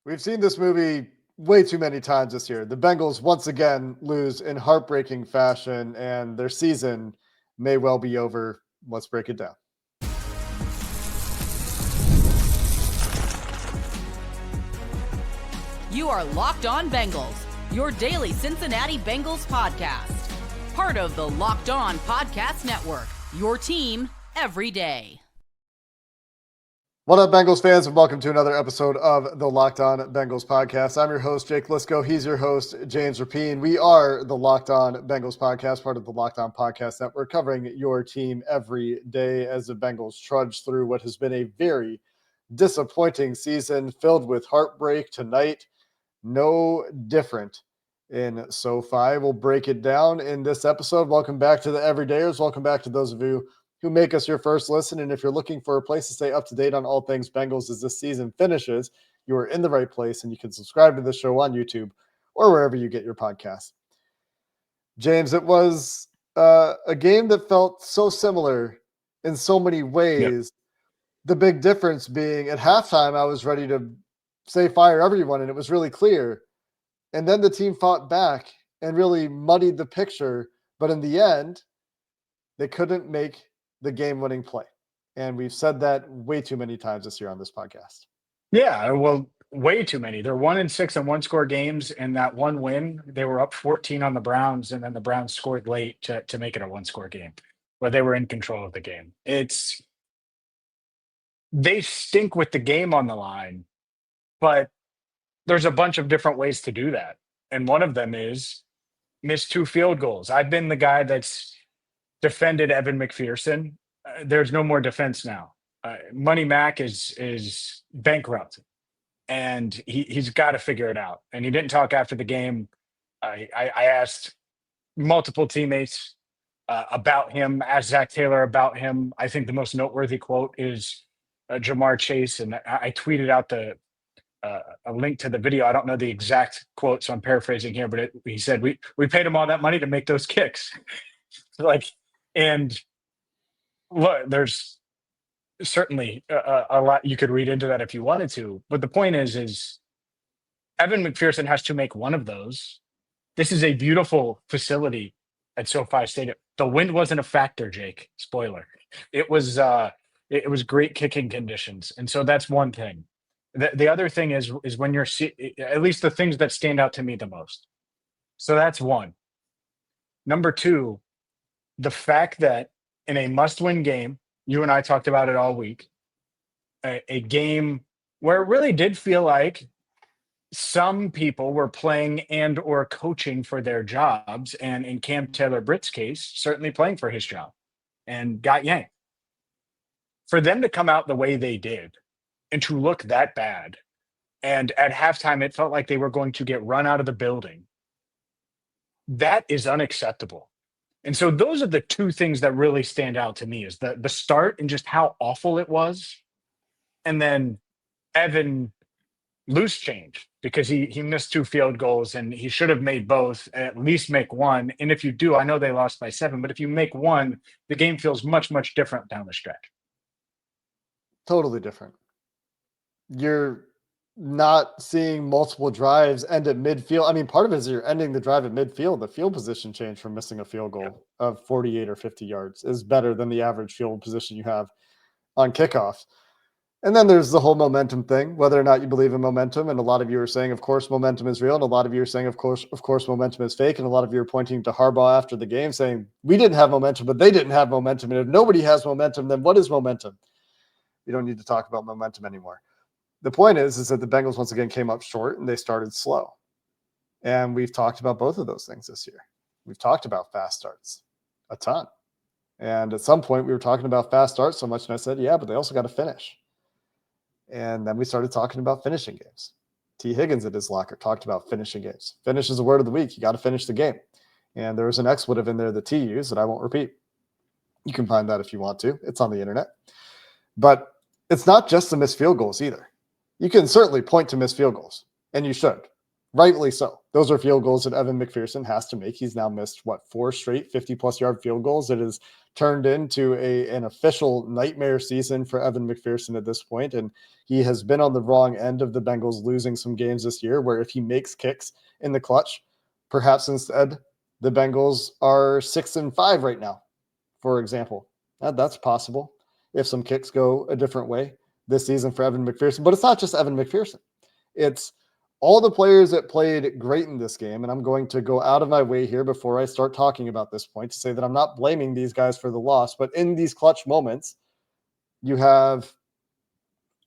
We've seen this movie way too many times this year. The Bengals once again lose in heartbreaking fashion, and their season may well be over. Let's break it down. You are Locked On Bengals, your daily Cincinnati Bengals podcast. Part of the Locked On Podcast Network, your team every day. What up, Bengals fans, and welcome to another episode of the Locked On Bengals podcast. I'm your host, Jake Liscow. He's your host, James Rapien. We are the Locked On Bengals podcast, part of the Locked On Podcast Network, covering your team every day as the Bengals trudge through what has been a very disappointing season filled with heartbreak. Tonight, no different in SoFi. We'll break it down in this episode. Welcome back to the Everydayers. Welcome back to those of you who make us your first listen. And if you're looking for a place to stay up to date on all things Bengals as this season finishes, you are in the right place, and you can subscribe to the show on YouTube or wherever you get your podcasts. James, it was a game that felt so similar in so many ways. Yep. The big difference being at halftime, I was ready to say fire everyone, and it was really clear. And then the team fought back and really muddied the picture. But in the end, they couldn't make the game-winning play. And we've said that way too many times this year on this podcast. Yeah, well, way too many. They're 1-6 in one-score games, and that one win, they were up 14 on the Browns, and then the Browns scored late to make it a one-score game, where they were in control of the game. They stink with the game on the line, but there's a bunch of different ways to do that. And one of them is miss 2 field goals. I've been the guy that's defended Evan McPherson. There's no more defense now. Money Mac is bankrupt, and he's got to figure it out. And he didn't talk after the game. I asked multiple teammates about him, asked Zac Taylor about him. I think the most noteworthy quote is Jamar Chase, and I tweeted out a link to the video. I don't know the exact quote, so I'm paraphrasing here, but he said, we paid him all that money to make those kicks. And look, there's certainly a lot you could read into that if you wanted to. But the point is Evan McPherson has to make one of those. This is a beautiful facility at SoFi Stadium. The wind wasn't a factor, Jake. Spoiler. It was great kicking conditions. And so that's one thing. The other thing is when you're at least the things that stand out to me the most. So that's one. Number two, the fact that in a must-win game, you and I talked about it all week, a game where it really did feel like some people were playing and or coaching for their jobs, and in Cam Taylor-Britt's case, certainly playing for his job, and got yanked. For them to come out the way they did and to look that bad, and at halftime it felt like they were going to get run out of the building, that is unacceptable. And so those are the two things that really stand out to me, is the start and just how awful it was. And then Evan loose change, because he missed 2 field goals and he should have made both, at least make one. And if you do, I know they lost by 7, but if you make one, the game feels much, much different down the stretch. Totally different. You're not seeing multiple drives end at midfield. I mean, part of it is you're ending the drive at midfield. The field position change from missing a field goal of 48 or 50 yards is better than the average field position you have on kickoffs. And then there's the whole momentum thing, whether or not you believe in momentum. And a lot of you are saying, of course, momentum is real. And a lot of you are saying, of course, momentum is fake. And a lot of you are pointing to Harbaugh after the game saying, we didn't have momentum, but they didn't have momentum. And if nobody has momentum, then what is momentum? You don't need to talk about momentum anymore. The point is that the Bengals once again came up short and they started slow. And we've talked about both of those things this year. We've talked about fast starts a ton. And at some point we were talking about fast starts so much, and I said, yeah, but they also got to finish. And then we started talking about finishing games. T. Higgins at his locker talked about finishing games. Finish is a word of the week. You got to finish the game. And there was an expletive in there that T used that I won't repeat. You can find that if you want to. It's on the internet. But it's not just the missed field goals either. You can certainly point to missed field goals, and you should. Rightly so. those are field goals that Evan McPherson has to make. He's now missed, 4 straight 50-plus yard field goals. It has turned into an official nightmare season for Evan McPherson at this point, and he has been on the wrong end of the Bengals losing some games this year where if he makes kicks in the clutch, perhaps instead the Bengals are 6-5 right now, for example. That's possible if some kicks go a different way this season for Evan McPherson. But it's not just Evan McPherson. It's all the players that played great in this game. And I'm going to go out of my way here before I start talking about this point to say that I'm not blaming these guys for the loss. But in these clutch moments, you have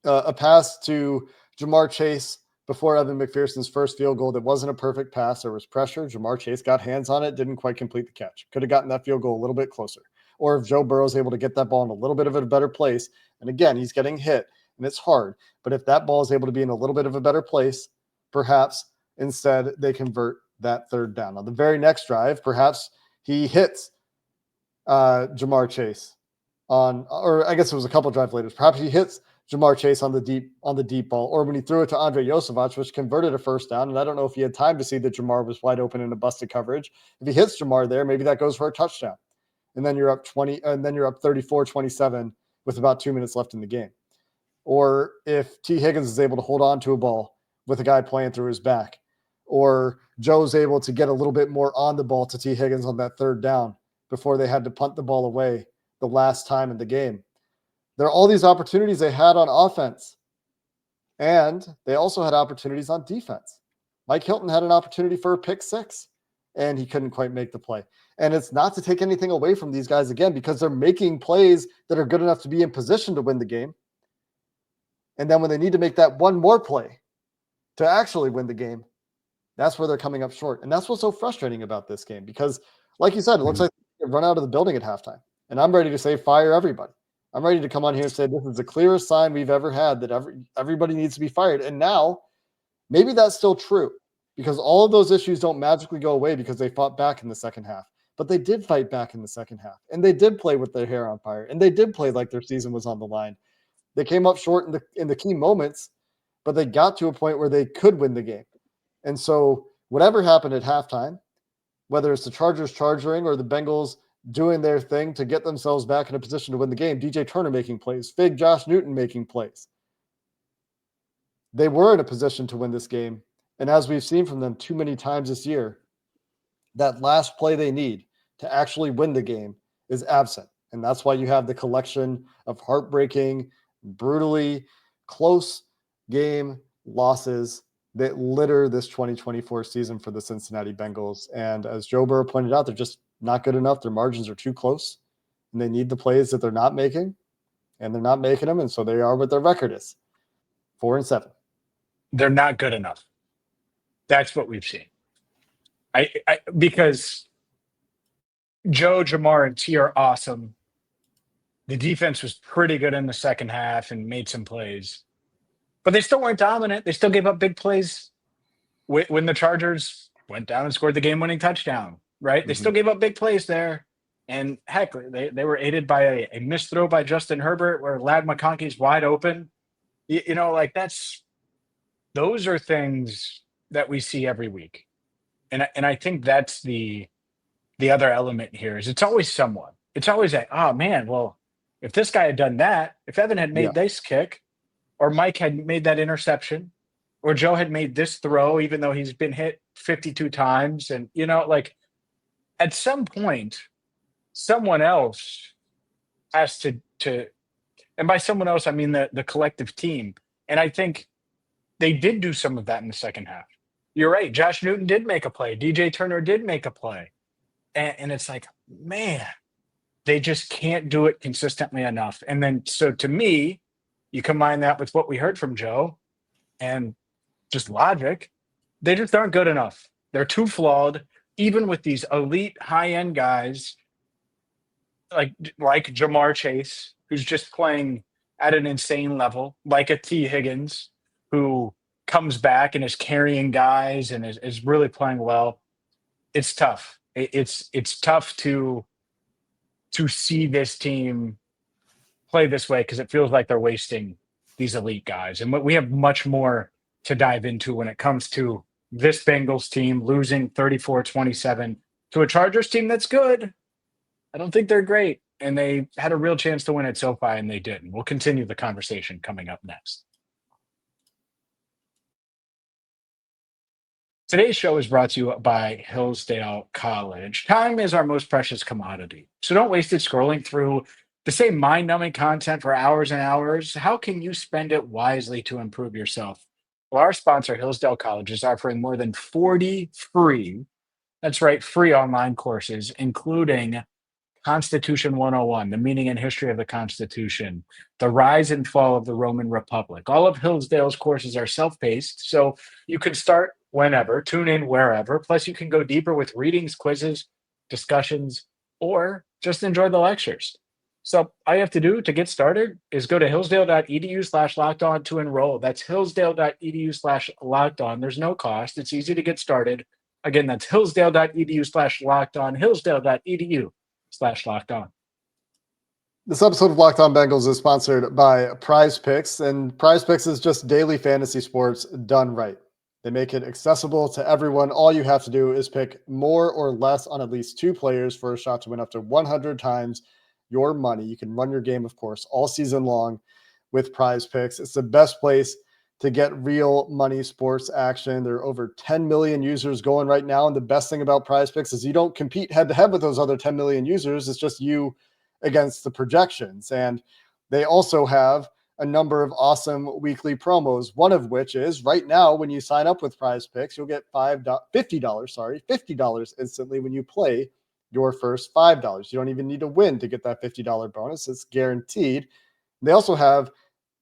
a pass to Jamar Chase before Evan McPherson's first field goal that wasn't a perfect pass. There was pressure. Jamar Chase got hands on it, didn't quite complete the catch. Could have gotten that field goal a little bit closer. Or if Joe Burrow is able to get that ball in a little bit of a better place, and again, he's getting hit, and it's hard. But if that ball is able to be in a little bit of a better place, perhaps instead they convert that third down. On the very next drive, perhaps he hits Jamar Chase or I guess it was a couple drives later. Perhaps he hits Jamar Chase on the deep ball, or when he threw it to Andre Josevich, which converted a first down. And I don't know if he had time to see that Jamar was wide open in a busted coverage. If he hits Jamar there, maybe that goes for a touchdown. And then you're up 34-27 with about 2 minutes left in the game. Or if T. Higgins is able to hold on to a ball with a guy playing through his back, or Joe's able to get a little bit more on the ball to T. Higgins on that third down before they had to punt the ball away the last time in the game. There are all these opportunities they had on offense, and they also had opportunities on defense. Mike Hilton had an opportunity for a pick six, and he couldn't quite make the play. And it's not to take anything away from these guys again, because they're making plays that are good enough to be in position to win the game. And then when they need to make that one more play to actually win the game, that's where they're coming up short. And that's what's so frustrating about this game, because like you said, it looks like they run out of the building at halftime. And I'm ready to say fire everybody. I'm ready to come on here and say this is the clearest sign we've ever had that everybody needs to be fired. And now maybe that's still true, because all of those issues don't magically go away because they fought back in the second half. But they did fight back in the second half, and they did play with their hair on fire, and they did play like their season was on the line. They came up short in the key moments, but they got to a point where they could win the game. And so whatever happened at halftime, whether it's the Chargers charging or the Bengals doing their thing to get themselves back in a position to win the game, DJ Turner making plays, Fig Josh Newton making plays, they were in a position to win this game. And as we've seen from them too many times this year, that last play they need to actually win the game is absent. And that's why you have the collection of heartbreaking, brutally close game losses that litter this 2024 season for the Cincinnati Bengals. And as Joe Burrow pointed out, they're just not good enough. Their margins are too close, and they need the plays that they're not making, and they're not making them. And so they are what their record is, 4-7. They're not good enough. That's what we've seen. Because Joe, Jamar, and T are awesome. The defense was pretty good in the second half and made some plays, but they still weren't dominant. They still gave up big plays when the Chargers went down and scored the game-winning touchdown, right? They still gave up big plays there. And heck, they were aided by a missed throw by Justin Herbert where Ladd McConkey's wide open. You know, like those are things that we see every week. And I think that's the other element here is it's always someone. It's always like, oh man, well, if this guy had done that, if Evan had made this kick, or Mike had made that interception, or Joe had made this throw, even though he's been hit 52 times. And, you know, like at some point, someone else has to, and by someone else, I mean the collective team. And I think they did do some of that in the second half. You're right. Josh Newton did make a play. DJ Turner did make a play. And it's like, man, they just can't do it consistently enough. And then, so to me, you combine that with what we heard from Joe and just logic, they just aren't good enough. They're too flawed, even with these elite high-end guys like Jamar Chase, who's just playing at an insane level, like a T. Higgins, who comes back and is carrying guys and is really playing well. It's tough. It's tough to see this team play this way because it feels like they're wasting these elite guys. And we have much more to dive into when it comes to this Bengals team losing 34-27 to a Chargers team that's good. I don't think they're great. And they had a real chance to win at SoFi, and they didn't. We'll continue the conversation coming up next. Today's show is brought to you by Hillsdale College. Time is our most precious commodity, so don't waste it scrolling through the same mind-numbing content for hours and hours. How can you spend it wisely to improve yourself? Well, our sponsor, Hillsdale College, is offering more than 40 free, that's right, free online courses, including Constitution 101, the meaning and history of the Constitution, the rise and fall of the Roman Republic. All of Hillsdale's courses are self-paced, so you can start whenever, tune in wherever. Plus, you can go deeper with readings, quizzes, discussions, or just enjoy the lectures. So all you have to do to get started is go to hillsdale.edu/lockedon to enroll. That's hillsdale.edu/lockedon. There's no cost. It's easy to get started. Again, that's hillsdale.edu/lockedon, hillsdale.edu/locked on. This episode of Locked On Bengals is sponsored by PrizePicks, and PrizePicks is just daily fantasy sports done right. They make it accessible to everyone. All you have to do is pick more or less on at least two players for a shot to win up to 100 times your money. You can run your game, of course, all season long with PrizePicks. It's the best place to get real money sports action. There are over 10 million users going right now, and the best thing about PrizePicks is you don't compete head-to-head with those other 10 million users. It's just you against the projections. And they also have a number of awesome weekly promos, one of which is right now when you sign up with PrizePicks, you'll get $50 instantly when you play your first $5. You don't even need to win to get that $50 bonus. It's guaranteed. They also have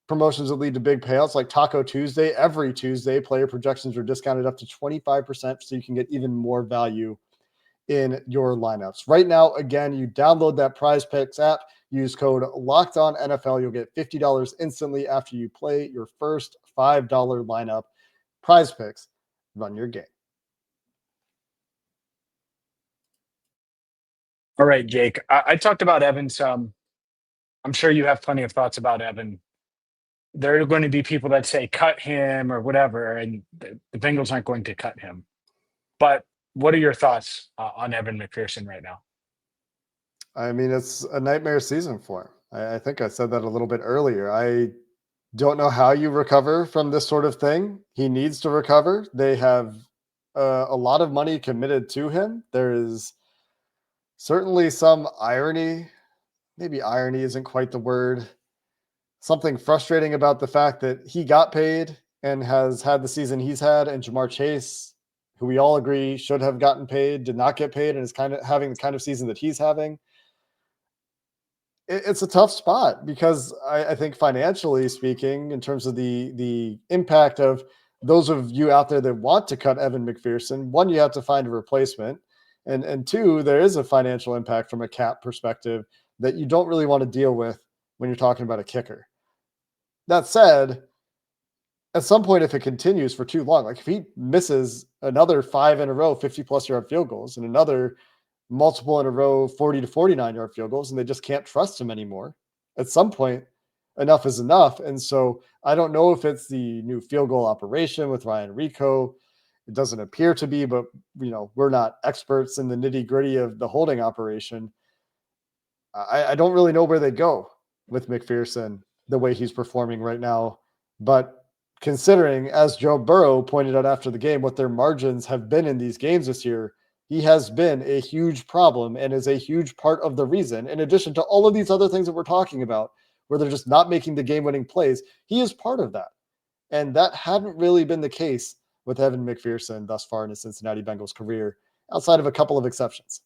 promotions that lead to big payouts like Taco Tuesday. Every Tuesday, player projections are discounted up to 25%, so you can get even more value in your lineups. Right now, again, you download that PrizePicks app, use code LOCKEDONNFL. You'll get $50 instantly after you play your first $5 lineup. PrizePicks, run your game. All right, Jake. I talked about Evan some. I'm sure you have plenty of thoughts about Evan. There are going to be people that say cut him or whatever, and the Bengals aren't going to cut him. But what are your thoughts on Evan McPherson right now? I mean, it's a nightmare season for him. I think I said that a little bit earlier. I don't know how you recover from this sort of thing. He needs to recover. They have a lot of money committed to him. There is certainly some irony. Maybe irony isn't quite the word. Something frustrating about the fact that he got paid and has had the season he's had, and Jamar Chase, who we all agree should have gotten paid, did not get paid and is kind of having the kind of season that he's having. It's a tough spot because I think financially speaking, in terms of the impact of those of you out there that want to cut Evan McPherson, one, you have to find a replacement. And two, there is a financial impact from a cap perspective that you don't really want to deal with when you're talking about a kicker. That said, at some point, if it continues for too long, like if he misses another 5 in a row, 50-plus yard field goals, and another multiple in a row, 40 to 49-yard field goals, and they just can't trust him anymore, at some point, enough is enough. And so I don't know if it's the new field goal operation with Ryan Rico. It doesn't appear to be, but we're not experts in the nitty-gritty of the holding operation. I don't really know where they go with McPherson the way he's performing right now. But considering, as Joe Burrow pointed out after the game, what their margins have been in these games this year, he has been a huge problem and is a huge part of the reason, in addition to all of these other things that we're talking about, where they're just not making the game-winning plays. He is part of that. And that hadn't really been the case with Evan McPherson thus far in his Cincinnati Bengals career, outside of a couple of exceptions.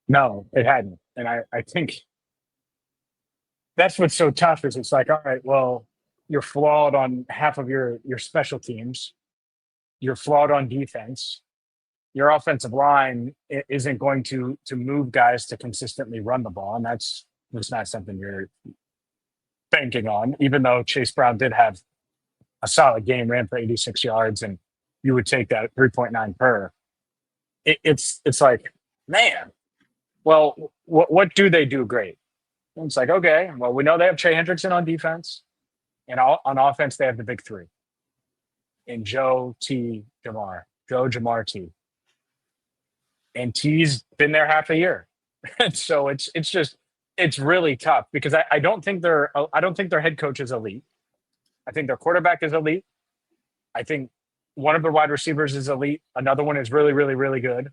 No, it hadn't. And I think that's what's so tough is it's like, all right, well, you're flawed on half of your special teams. You're flawed on defense. Your offensive line isn't going to move guys to consistently run the ball. And that's not something you're banking on, even though Chase Brown did have a solid game, ran for 86 yards, and you would take that at 3.9 per. It's like, man, well, what do they do great? And it's like, okay, well, we know they have Trey Hendrickson on defense, and on offense, they have the big three. and Joe T. Jamar. Joe Jamar T. And T's been there half a year. And so it's really tough because I don't think their head coach is elite. I think their quarterback is elite. I think one of their wide receivers is elite. Another one is really, really, really good.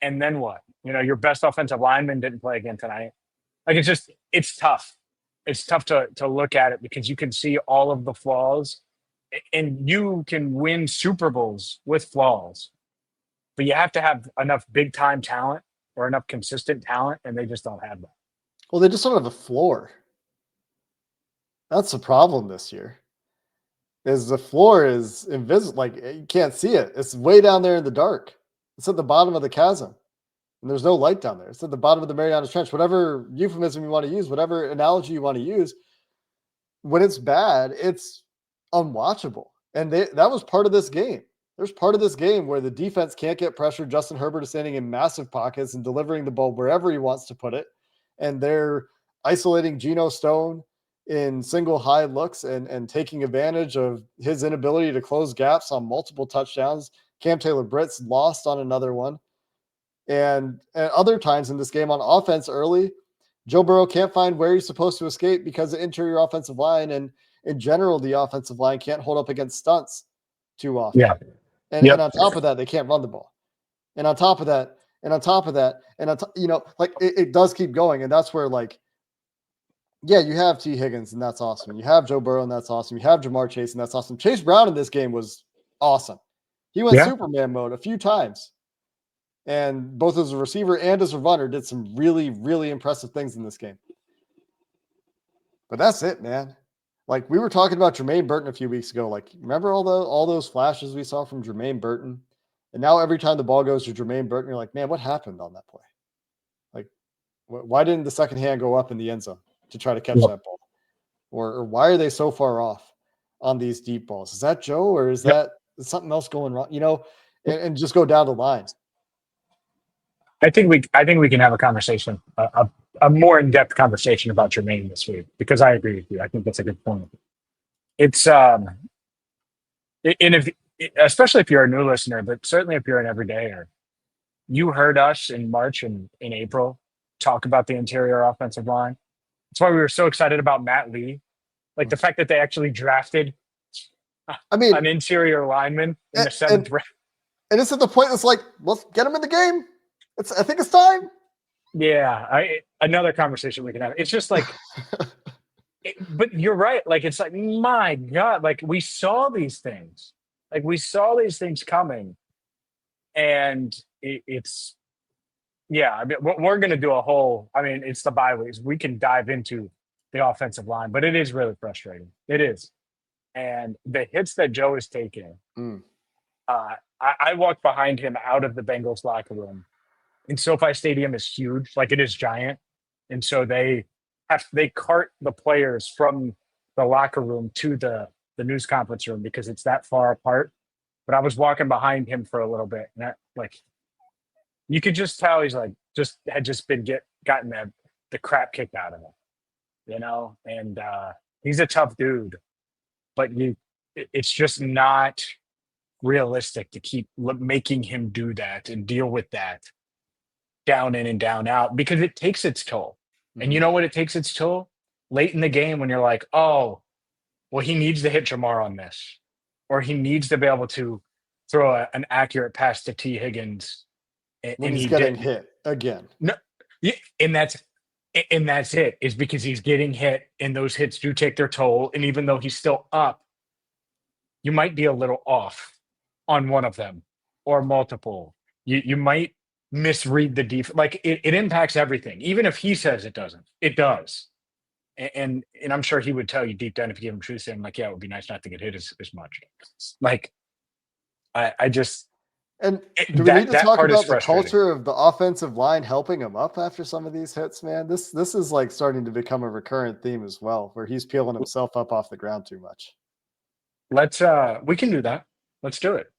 And then what? Your best offensive lineman didn't play again tonight. Like it's tough. It's tough to look at it because you can see all of the flaws, and you can win Super Bowls with flaws, but you have to have enough big time talent or enough consistent talent, and they just don't have that. Well, they just don't have a floor. That's the problem this year. Is the floor is invisible, like you can't see it. It's way down there in the dark. It's at the bottom of the chasm, and there's no light down there. It's at the bottom of the Marianas Trench. Whatever euphemism you want to use, whatever analogy you want to use, when it's bad, it's unwatchable. And that was part of this game. There's part of this game where the defense can't get pressure. Justin Herbert is standing in massive pockets and delivering the ball wherever he wants to put it, and they're isolating Geno Stone in single high looks and taking advantage of his inability to close gaps on multiple touchdowns. Cam Taylor-Britt's lost on another one. And other times in this game on offense early, Joe Burrow can't find where he's supposed to escape because the interior offensive line and in general, the offensive line can't hold up against stunts too often. Yeah. And on top of that, they can't run the ball. And on top of that, it does keep going. And that's where yeah, you have T. Higgins, and that's awesome. You have Joe Burrow, and that's awesome. You have Jamar Chase, and that's awesome. Chase Brown in this game was awesome. He went Superman mode a few times. And both as a receiver and as a runner did some really, really impressive things in this game. But that's it, man. Like we were talking about Jermaine Burton a few weeks ago. Like, remember all those flashes we saw from Jermaine Burton? And now every time the ball goes to Jermaine Burton, you're like, man, what happened on that play? Like, why didn't the second hand go up in the end zone to try to catch that ball? Or why are they so far off on these deep balls? Is that Joe, or is that something else going wrong? And just go down the line. I think we can have a conversation, a more in-depth conversation about Jermaine this week, because I agree with you. I think that's a good point. It's especially if you're a new listener, but certainly if you're an everydayer, you heard us in March and in April talk about the interior offensive line. That's why we were so excited about Matt Lee. Like the fact that they actually drafted an interior lineman in the seventh round. And it's at the point that's like, let's get him in the game. I think it's time. Yeah, another conversation we can have. It's just like, but you're right. Like, it's like, my God, like we saw these things. Like we saw these things coming. And it's, yeah, I mean, we're going to do a whole, it's the bye weeks. We can dive into the offensive line, but it is really frustrating. It is. And the hits that Joe is taking, I walked behind him out of the Bengals locker room. And SoFi Stadium is huge, like it is giant. And so they cart the players from the locker room to the news conference room because it's that far apart. But I was walking behind him for a little bit, and you could just tell he's like had been gotten the crap kicked out of him, And he's a tough dude, but it's just not realistic to keep making him do that and deal with that down in and down out, because it takes its toll. Mm-hmm. And you know what? It takes its toll late in the game when you're like, oh, well, he needs to hit Jamar on this, or he needs to be able to throw an accurate pass to T. Higgins. And he's getting hit again. No, yeah, and that's it, is because he's getting hit, and those hits do take their toll. And even though he's still up, you might be a little off on one of them or multiple. You might misread the defense. Like it impacts everything. Even if he says it doesn't, it does. And I'm sure he would tell you deep down, if you give him truth, saying like, yeah, it would be nice not to get hit as much. Like I just. And do we need to talk about the culture of the offensive line helping him up after some of these hits, man? This is like starting to become a recurrent theme as well, where he's peeling himself up off the ground too much. We can do that. Let's do it.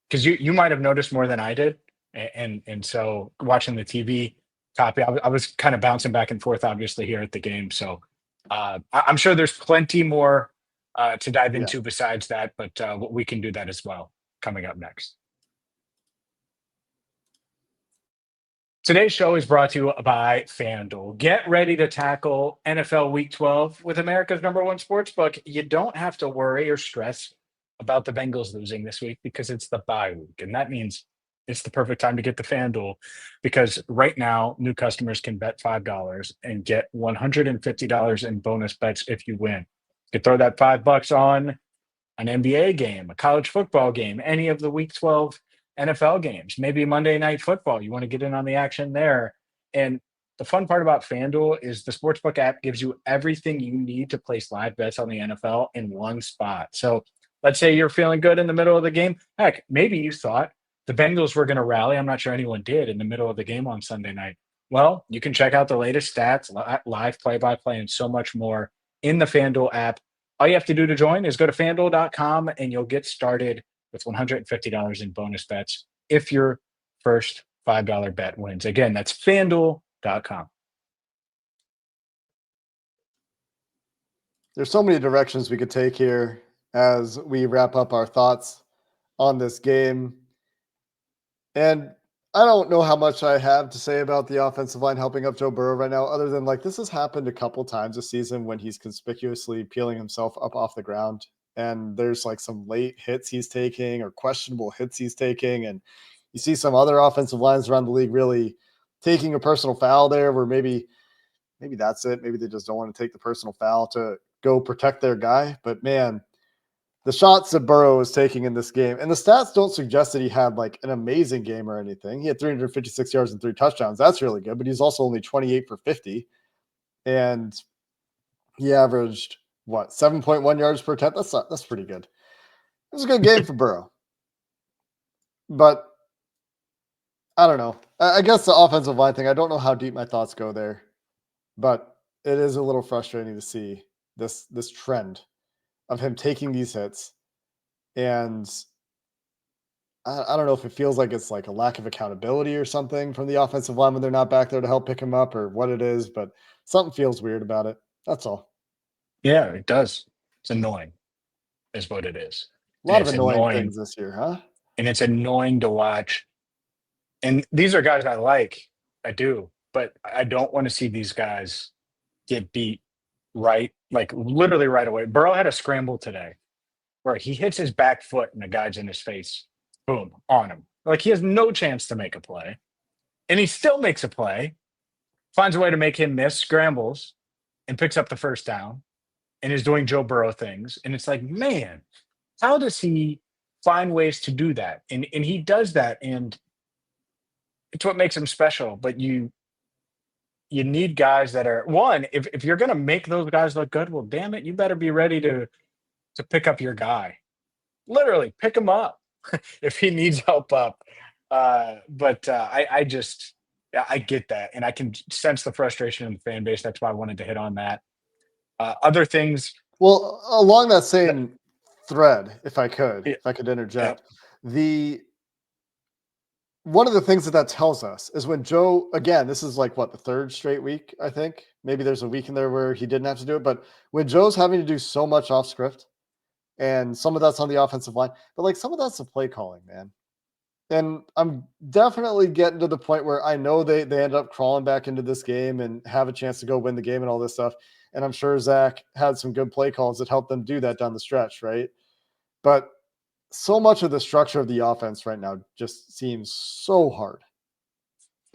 Because you might have noticed more than I did. And so watching the TV copy, I was kind of bouncing back and forth, obviously, here at the game. So I'm sure there's plenty more to dive Yeah. into besides that, but we can do that as well coming up next. Today's show is brought to you by FanDuel. Get ready to tackle NFL Week 12 with America's #1 sportsbook. You don't have to worry or stress about the Bengals losing this week because it's the bye week. And that means it's the perfect time to get the FanDuel because right now, new customers can bet $5 and get $150 in bonus bets if you win. You can throw that $5 on an NBA game, a college football game, any of the Week 12 NFL games, maybe Monday Night Football. You want to get in on the action there. And the fun part about FanDuel is the Sportsbook app gives you everything you need to place live bets on the NFL in one spot. So let's say you're feeling good in the middle of the game. Heck, maybe you thought the Bengals were going to rally. I'm not sure anyone did in the middle of the game on Sunday night. Well, you can check out the latest stats, live play-by-play, and so much more in the FanDuel app. All you have to do to join is go to fanduel.com and you'll get started with $150 in bonus bets if your first $5 bet wins. Again, that's fanduel.com. There's so many directions we could take here as we wrap up our thoughts on this game. And I don't know how much I have to say about the offensive line helping up Joe Burrow right now, other than like this has happened a couple times this season when he's conspicuously peeling himself up off the ground. And there's like some late hits he's taking or questionable hits he's taking. And you see some other offensive lines around the league really taking a personal foul there where maybe that's it. Maybe they just don't want to take the personal foul to go protect their guy. But man, the shots that Burrow was taking in this game, and the stats don't suggest that he had like an amazing game or anything. He had 356 yards and 3 touchdowns. That's really good, but he's also only 28 for 50. And he averaged what, 7.1 yards per attempt? That's pretty good. It was a good game for Burrow. But I don't know. I guess the offensive line thing, I don't know how deep my thoughts go there, but it is a little frustrating to see this trend of him taking these hits. And I don't know if it feels like it's like a lack of accountability or something from the offensive line when they're not back there to help pick him up or what it is, but something feels weird about it. That's all. Yeah, it does. It's annoying, is what it is. A And lot of it's annoying annoying. things this year, huh? And it's annoying to watch. And these are guys I like. I do. But I don't want to see these guys get beat right, like literally right away. Burrow had a scramble today where he hits his back foot and the guy's in his face. Boom, on him. Like he has no chance to make a play. And he still makes a play, finds a way to make him miss, scrambles, and picks up the first down and is doing Joe Burrow things. And it's like, man, how does he find ways to do that? And he does that, and it's what makes him special. But you need guys that are one, if you're gonna make those guys look good, well, damn it, you better be ready to pick up your guy. Literally pick him up if he needs help up. I just yeah, I get that, and I can sense the frustration in the fan base. That's why I wanted to hit on that. Other things Well, along that that same thread, if I yeah, could yeah, interject, the one of the things that tells us is when Joe, again, this is like what, the third straight week, I think. Maybe there's a week in there where he didn't have to do it, but when Joe's having to do so much off script, and some of that's on the offensive line, but like some of that's the play calling, man. And I'm definitely getting to the point where I know they end up crawling back into this game and have a chance to go win the game and all this stuff. And I'm sure Zach had some good play calls that helped them do that down the stretch, right? But so much of the structure of the offense right now just seems so hard.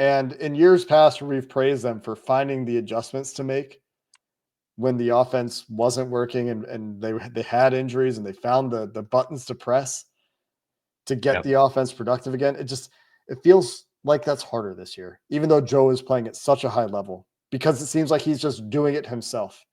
And in years past, we've praised them for finding the adjustments to make when the offense wasn't working and they had injuries and they found the buttons to press to get yep. the offense productive again. It feels like that's harder this year, even though Joe is playing at such a high level, because it seems like he's just doing it himself.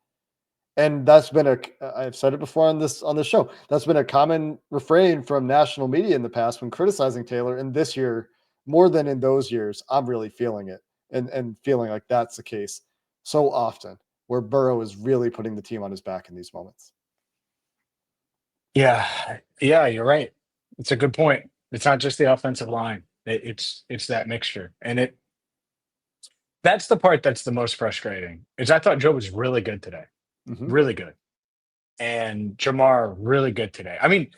And that's been I've said it before on this show. That's been a common refrain from national media in the past when criticizing Taylor. And this year, more than in those years, I'm really feeling it and feeling like that's the case so often, where Burrow is really putting the team on his back in these moments. Yeah, yeah, you're right. It's a good point. It's not just the offensive line. It's that mixture, and that's the part that's the most frustrating. Is I thought Joe was really good today, Mm-hmm. really good, and Jamar really good today. I mean,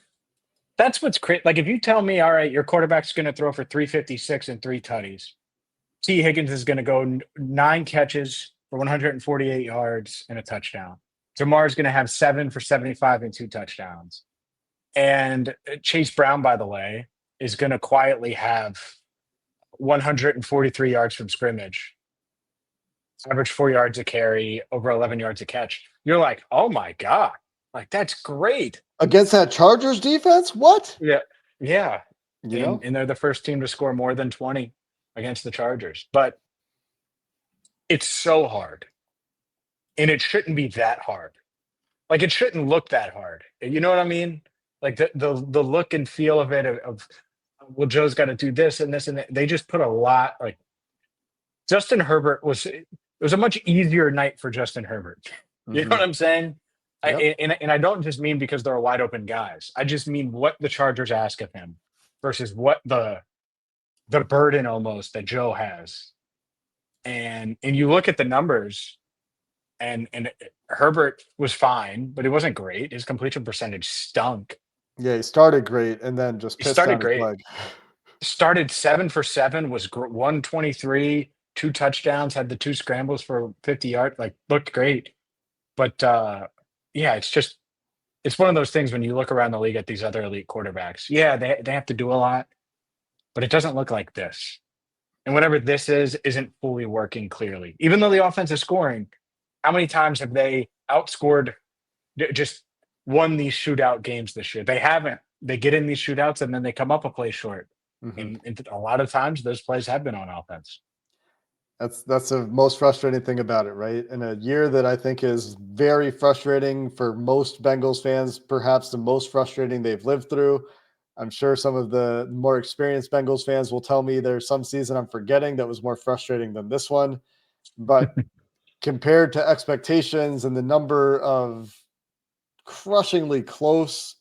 that's what's crazy. Like, if you tell me, all right, your quarterback's going to throw for 356 and 3 tutties, T. Higgins is going to go 9 catches for 148 yards and a touchdown. Jamar's going to have 7 for 75 and 2 touchdowns. And Chase Brown, by the way, is going to quietly have 143 yards from scrimmage, average 4 yards a carry, over 11 yards a catch. You're like, oh my God, like that's great. Against that Chargers defense? What? Yeah. Yeah. You know? And they're the first team to score more than 20 against the Chargers. But it's so hard. And it shouldn't be that hard. Like, it shouldn't look that hard. You know what I mean? Like the look and feel of it of well, Joe's got to do this and this and that. They just put a lot. Like, Justin Herbert it was a much easier night for Justin Herbert. You know what I'm saying? Yep. And I don't just mean because they're wide open guys. I just mean what the Chargers ask of him versus what the burden almost that Joe has. And you look at the numbers, and Herbert was fine, but it wasn't great. His completion percentage stunk. Yeah, he started great and then just He pissed started on his great. leg. Started 7 for 7, was 123, 2 touchdowns, had the 2 scrambles for 50 yards, like looked great. But yeah, it's one of those things when you look around the league at these other elite quarterbacks. Yeah, they have to do a lot, but it doesn't look like this. And whatever this isn't fully working clearly. Even though the offense is scoring, how many times have they outscored, just won these shootout games this year? They haven't. They get in these shootouts and then they come up a play short. And a lot of times those plays have been on offense. That's the most frustrating thing about it, right? In a year that I think is very frustrating for most Bengals fans, perhaps the most frustrating they've lived through. I'm sure some of the more experienced Bengals fans will tell me there's some season I'm forgetting that was more frustrating than this one. But compared to expectations and the number of crushingly close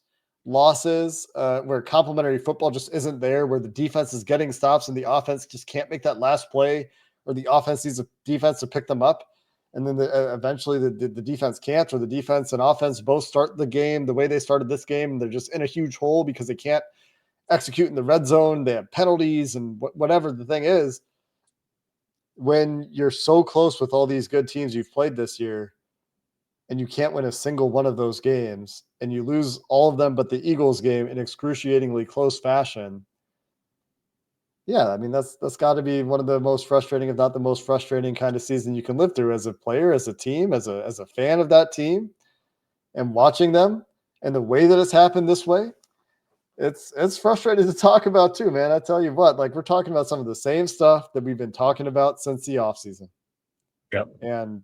losses where complementary football just isn't there, where the defense is getting stops and the offense just can't make that last play, or the offense needs a defense to pick them up. And then eventually the defense can't, or the defense and offense both start the game the way they started this game. And they're just in a huge hole because they can't execute in the red zone. They have penalties and whatever the thing is. When you're so close with all these good teams you've played this year, and you can't win a single one of those games, and you lose all of them but the Eagles game in excruciatingly close fashion. Yeah, I mean, that's got to be one of the most frustrating, if not the most frustrating kind of season you can live through as a player, as a team, as a fan of that team, and watching them and the way that it's happened this way. It's frustrating to talk about too, man. I tell you what, like, we're talking about some of the same stuff that we've been talking about since the offseason. Yep. And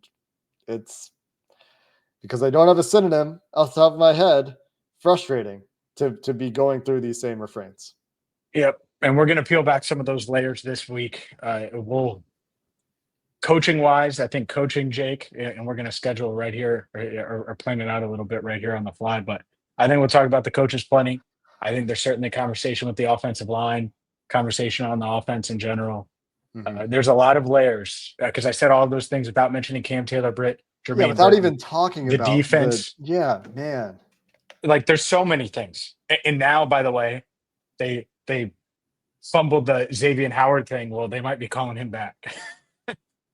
it's, because I don't have a synonym off the top of my head, frustrating to be going through these same refrains. Yep. And we're going to peel back some of those layers this week. Coaching wise, I think coaching Jake, and we're going to schedule right here or plan it out a little bit right here on the fly. But I think we'll talk about the coaches plenty. I think there's certainly conversation with the offensive line, conversation on the offense in general. There's a lot of layers because I said all of those things without mentioning Cam Taylor, Britt, Jermaine, yeah, without even talking the about defense. Yeah, man. Like, there's so many things. And now, by the way, they fumbled the Xavier Howard thing. Well, they might be calling him back.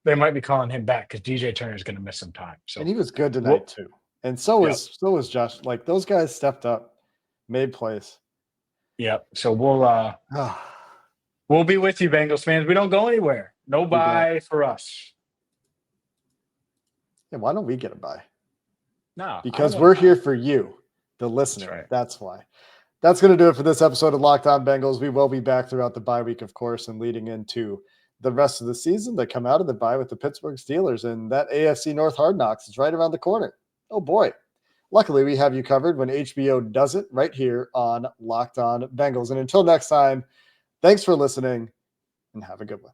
They might be calling him back because DJ Turner is going to miss some time. So, and he was good tonight too. And so was Josh. Like, those guys stepped up, made plays. Yep. So we'll be with you, Bengals fans. We don't go anywhere. No bye for us. Yeah, why don't we get a bye? No, because we're here for you, the listener. That's right. That's why. That's going to do it for this episode of Locked On Bengals. We will be back throughout the bye week, of course, and leading into the rest of the season that come out of the bye with the Pittsburgh Steelers. And that AFC North Hard Knocks is right around the corner. Oh, boy. Luckily, we have you covered when HBO does it right here on Locked On Bengals. And until next time, thanks for listening and have a good one.